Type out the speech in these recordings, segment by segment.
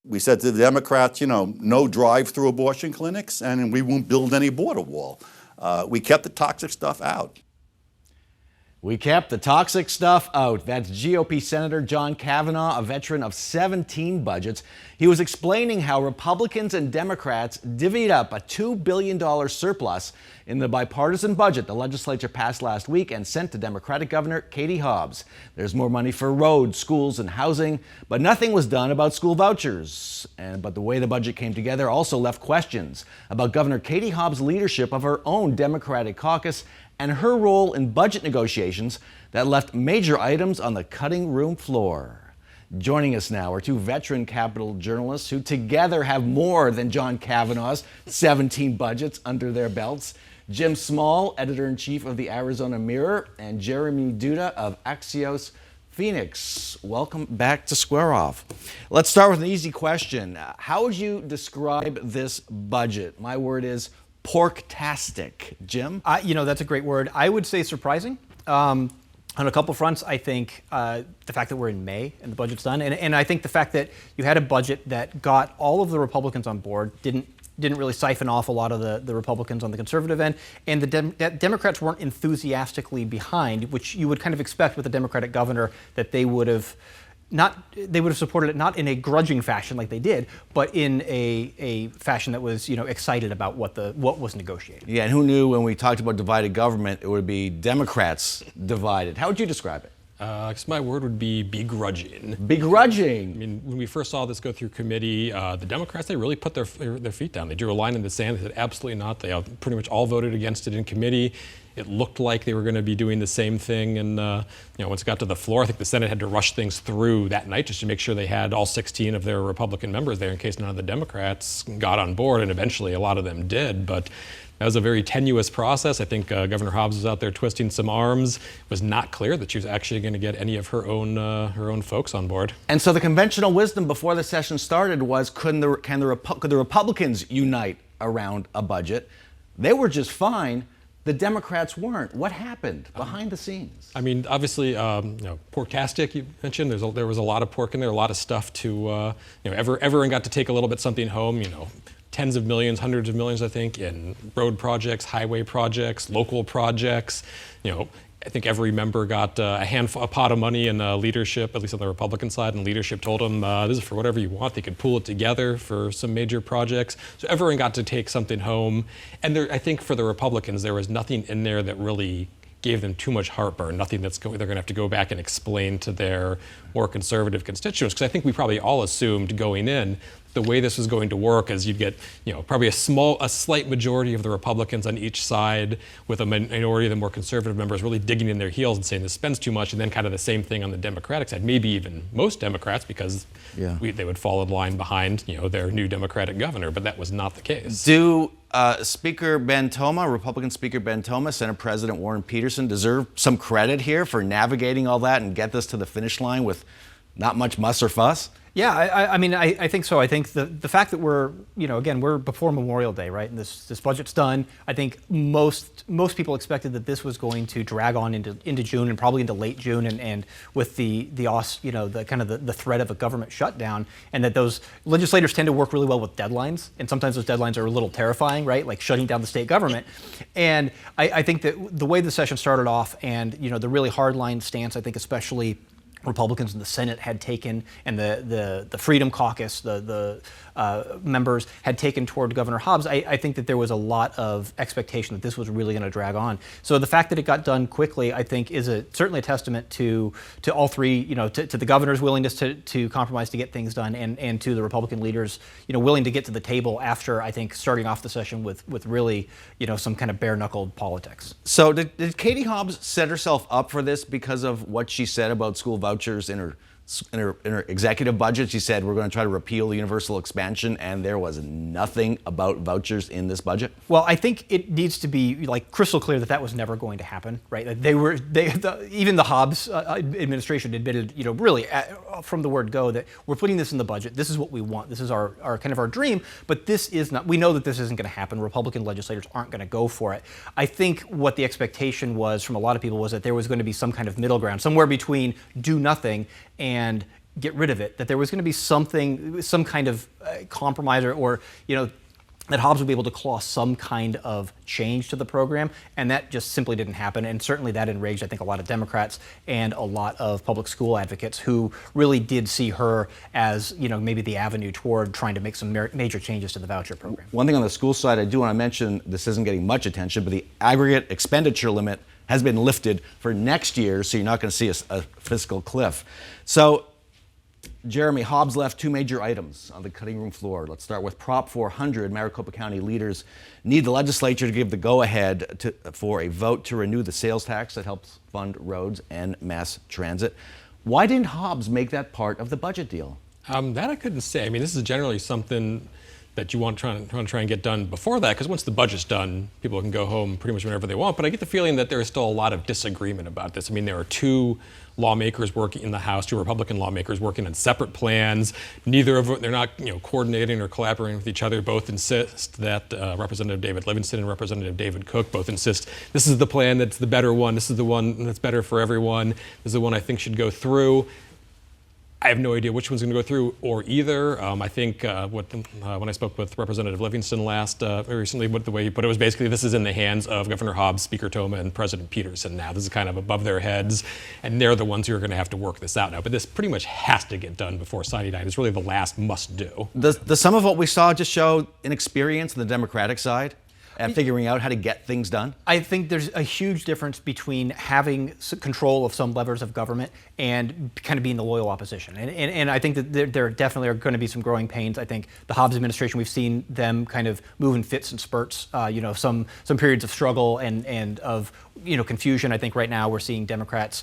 We said to the Democrats, no drive-through abortion clinics, and we won't build any border wall. We kept the toxic stuff out. We kept the toxic stuff out. That's GOP Senator John Kavanaugh, a veteran of 17 budgets. He was explaining how Republicans and Democrats divvied up a $2 billion surplus in the bipartisan budget the legislature passed last week and sent to Democratic Governor Katie Hobbs. There's more money for roads, schools, and housing, but nothing was done about school vouchers. But the way the budget came together also left questions about Governor Katie Hobbs' leadership of her own Democratic caucus and her role in budget negotiations that left major items on the cutting room floor. Joining us now are two veteran Capitol journalists who together have more than John Kavanaugh's 17 budgets under their belts. Jim Small, editor-in-chief of the Arizona Mirror, and Jeremy Duda of Axios Phoenix. Welcome back to Square Off. Let's start with an easy question. How would you describe this budget? My word is porktastic. Jim? That's a great word. I would say surprising. On a couple fronts, I think the fact that we're in May and the budget's done, and I think the fact that you had a budget that got all of the Republicans on board, didn't really siphon off a lot of the Republicans on the conservative end, and the Democrats weren't enthusiastically behind, which you would kind of expect with a Democratic governor that they would have supported it, not in a grudging fashion like they did, but in a fashion that was, excited about what was negotiated. Yeah, and who knew when we talked about divided government, it would be Democrats divided. How would you describe it? I guess my word would be begrudging. Begrudging. I mean, when we first saw this go through committee, the Democrats, they really put their feet down. They drew a line in the sand. They said, absolutely not. They pretty much all voted against it in committee. It looked like they were going to be doing the same thing. And, once it got to the floor, I think the Senate had to rush things through that night just to make sure they had all 16 of their Republican members there in case none of the Democrats got on board. And eventually a lot of them did. But that was a very tenuous process. I think Governor Hobbs was out there twisting some arms. It was not clear that she was actually going to get any of her own folks on board. And so the conventional wisdom before the session started was, could the Republicans unite around a budget? They were just fine. The Democrats weren't. What happened behind the scenes? I mean, obviously, porktastic, you mentioned. There was a lot of pork in there, a lot of stuff to, everyone got to take a little bit something home, tens of millions, hundreds of millions, I think, in road projects, highway projects, local projects. I think every member got a pot of money in leadership, at least on the Republican side, and leadership told them, this is for whatever you want. They could pool it together for some major projects. So everyone got to take something home. And I think for the Republicans, there was nothing in there that really gave them too much heartburn, nothing they're going to have to go back and explain to their more conservative constituents. Because I think we probably all assumed going in the way this was going to work is you'd get, probably a slight majority of the Republicans on each side with a minority of the more conservative members really digging in their heels and saying this spends too much, and then kind of the same thing on the Democratic side, maybe even most Democrats, because they would fall in line behind, their new Democratic governor, but that was not the case. Do Speaker Ben Toma, Republican Speaker Ben Toma, Senate President Warren Peterson deserve some credit here for navigating all that and get this to the finish line with not much muss or fuss? Yeah, I think so. I think the fact that we're before Memorial Day, right? And this budget's done. I think most people expected that this was going to drag on into June and probably into late June, and with the threat of a government shutdown, and that those legislators tend to work really well with deadlines, and sometimes those deadlines are a little terrifying, right? Like shutting down the state government. And I think that the way the session started off, and the really hardline stance, I think especially Republicans in the Senate had taken, and the Freedom Caucus, the members had taken toward Governor Hobbs, I think that there was a lot of expectation that this was really going to drag on. So the fact that it got done quickly, I think, is certainly a testament to all three, to the governor's willingness to compromise to get things done, and to the Republican leaders, willing to get to the table after, I think, starting off the session with really, some kind of bare-knuckled politics. So did Katie Hobbs set herself up for this because of what she said about school vouchers in her executive budget? She said, we're going to try to repeal the universal expansion, and there was nothing about vouchers in this budget? Well, I think it needs to be crystal clear that was never going to happen, right? Even the Hobbs administration admitted, really from the word go, that we're putting this in the budget. This is what we want. This is our kind of our dream, but this is not, we know that this isn't going to happen. Republican legislators aren't going to go for it. I think what the expectation was from a lot of people was that there was going to be some kind of middle ground, somewhere between do nothing and get rid of it, that there was going to be some kind of compromise, or that Hobbs would be able to claw some kind of change to the program, and that just simply didn't happen. And certainly that enraged, I think, a lot of Democrats and a lot of public school advocates who really did see her as, maybe the avenue toward trying to make some major changes to the voucher program. One thing on the school side, I do want to mention, this isn't getting much attention, but the aggregate expenditure limit has been lifted for next year, so you're not going to see a fiscal cliff. So, Jeremy, Hobbs left two major items on the cutting room floor. Let's start with Prop 400. Maricopa County leaders need the legislature to give the go-ahead for a vote to renew the sales tax that helps fund roads and mass transit. Why didn't Hobbs make that part of the budget deal? That I couldn't say. I mean, this is generally something that you want to try and get done before that, because once the budget's done, people can go home pretty much whenever they want. But I get the feeling that there is still a lot of disagreement about this. I mean, there are two lawmakers working in the House, two Republican lawmakers working on separate plans. Neither of them, they're not coordinating or collaborating with each other. Both insist that Representative David Livingston and Representative David Cook both insist this is the plan that's the better one. This is the one that's better for everyone. This is the one I think should go through. I have no idea which one's going to go through or either. I think when I spoke with Representative Livingston very recently, the way he put it was basically this is in the hands of Governor Hobbs, Speaker Toma, and President Peterson now. This is kind of above their heads, and they're the ones who are going to have to work this out now. But this pretty much has to get done before signing night. It's really the last must do. Does some of what we saw just show inexperience on the Democratic side at figuring out how to get things done? I think there's a huge difference between having control of some levers of government and kind of being the loyal opposition. And I think that there definitely are going to be some growing pains. I think the Hobbs administration, we've seen them kind of move in fits and spurts, some periods of struggle and of confusion. I think right now we're seeing Democrats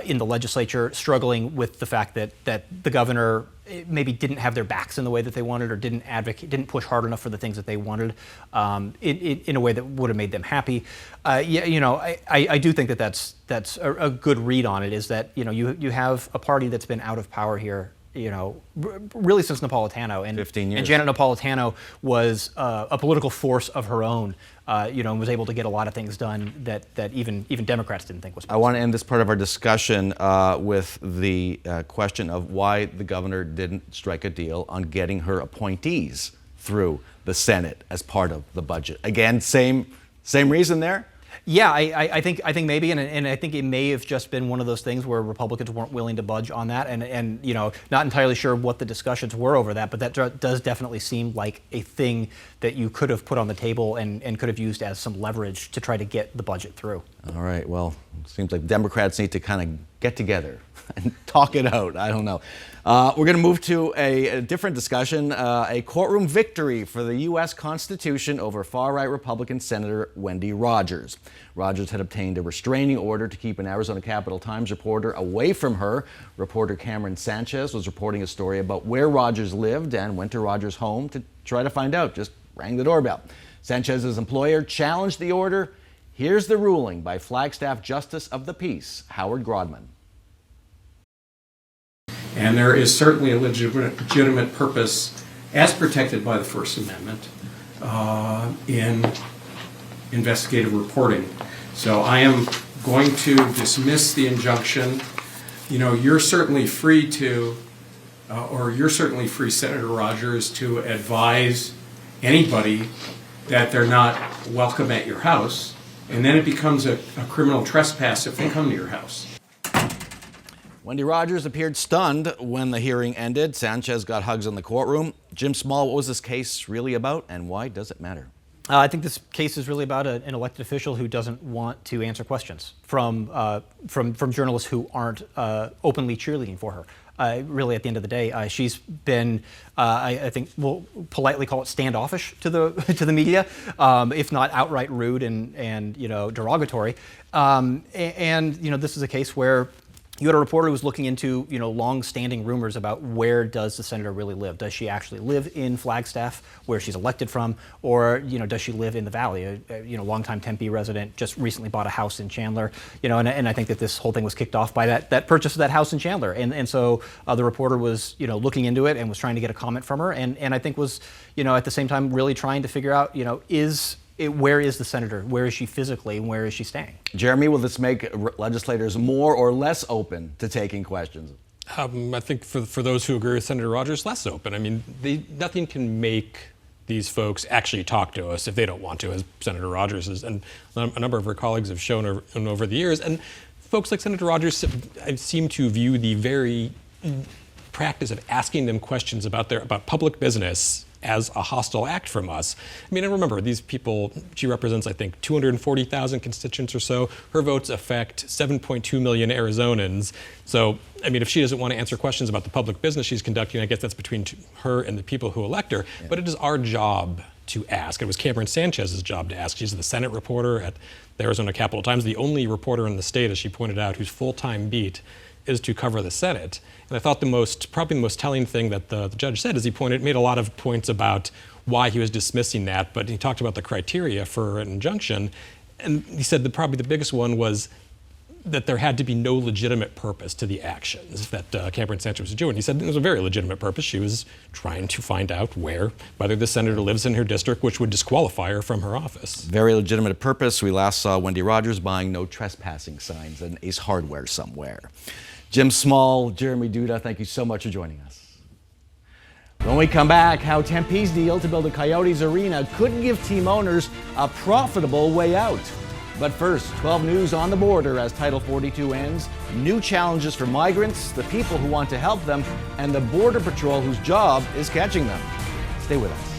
in the legislature struggling with the fact that the governor maybe didn't have their backs in the way that they wanted, or didn't push hard enough for the things that they wanted in a way that would have made them happy. I do think that's a good read on it, is that you have a party that's been out of power here really since Napolitano. And 15 years. And Janet Napolitano was a political force of her own, and was able to get a lot of things done that even Democrats didn't think was possible. I want to end this part of our discussion with the question of why the governor didn't strike a deal on getting her appointees through the Senate as part of the budget. Again, same reason there? Yeah, I think maybe, and I think it may have just been one of those things where Republicans weren't willing to budge on that, and not entirely sure what the discussions were over that, but that does definitely seem like a thing that you could have put on the table and could have used as some leverage to try to get the budget through. All right, well, it seems like Democrats need to kind of get together and talk it out. I don't know. We're going to move to a different discussion, a courtroom victory for the U.S. Constitution over far-right Republican Senator Wendy Rogers. Rogers had obtained a restraining order to keep an Arizona Capitol Times reporter away from her. Reporter Cameron Sanchez was reporting a story about where Rogers lived and went to Rogers' home to try to find out, just rang the doorbell. Sanchez's employer challenged the order. Here's the ruling by Flagstaff Justice of the Peace, Howard Grodman. And there is certainly a legitimate purpose, as protected by the First Amendment, in investigative reporting. So I am going to dismiss the injunction. You're certainly free to, you're certainly free, Senator Rogers, to advise anybody that they're not welcome at your house, and then it becomes a criminal trespass if they come to your house. Wendy Rogers appeared stunned when the hearing ended. Sanchez got hugs in the courtroom. Jim Small, what was this case really about, and why does it matter? I think this case is really about an elected official who doesn't want to answer questions from journalists who aren't openly cheerleading for her. Really, at the end of the day, she's been, I think we'll politely call it standoffish to the media, if not outright rude and derogatory. This is a case where you had a reporter who was looking into, long-standing rumors about where does the senator really live. Does she actually live in Flagstaff, where she's elected from, or does she live in the Valley? Longtime Tempe resident, just recently bought a house in Chandler. And I think that this whole thing was kicked off by that purchase of that house in Chandler. And so the reporter was, looking into it and was trying to get a comment from her, and I think was, at the same time really trying to figure out, where is the senator? Where is she physically, and where is she staying? Jeremy, will this make legislators more or less open to taking questions? I think for those who agree with Senator Rogers, less open. I mean, nothing can make these folks actually talk to us if they don't want to, as Senator Rogers is, and a number of her colleagues have shown over the years. And folks like Senator Rogers seem to view the very practice of asking them questions about public business as a hostile act from us. I mean, and remember, these people, she represents, I think, 240,000 constituents or so. Her votes affect 7.2 million Arizonans. So, I mean, if she doesn't want to answer questions about the public business she's conducting, I guess that's between her and the people who elect her. Yeah. But it is our job to ask. It was Cameron Sanchez's job to ask. She's the Senate reporter at the Arizona Capitol Times, the only reporter in the state, as she pointed out, whose full-time beat is to cover the Senate. And I thought probably the most telling thing that the judge said is he made a lot of points about why he was dismissing that, but he talked about the criteria for an injunction. And he said probably the biggest one was that there had to be no legitimate purpose to the actions that Cameron Sanchez was doing. He said it was a very legitimate purpose. She was trying to find out whether the senator lives in her district, which would disqualify her from her office. Very legitimate purpose. We last saw Wendy Rogers buying no trespassing signs at Ace Hardware somewhere. Jim Small, Jeremy Duda, thank you so much for joining us. When we come back, how Tempe's deal to build a Coyotes arena could give team owners a profitable way out. But first, 12 News on the border as Title 42 ends, new challenges for migrants, the people who want to help them, and the Border Patrol whose job is catching them. Stay with us.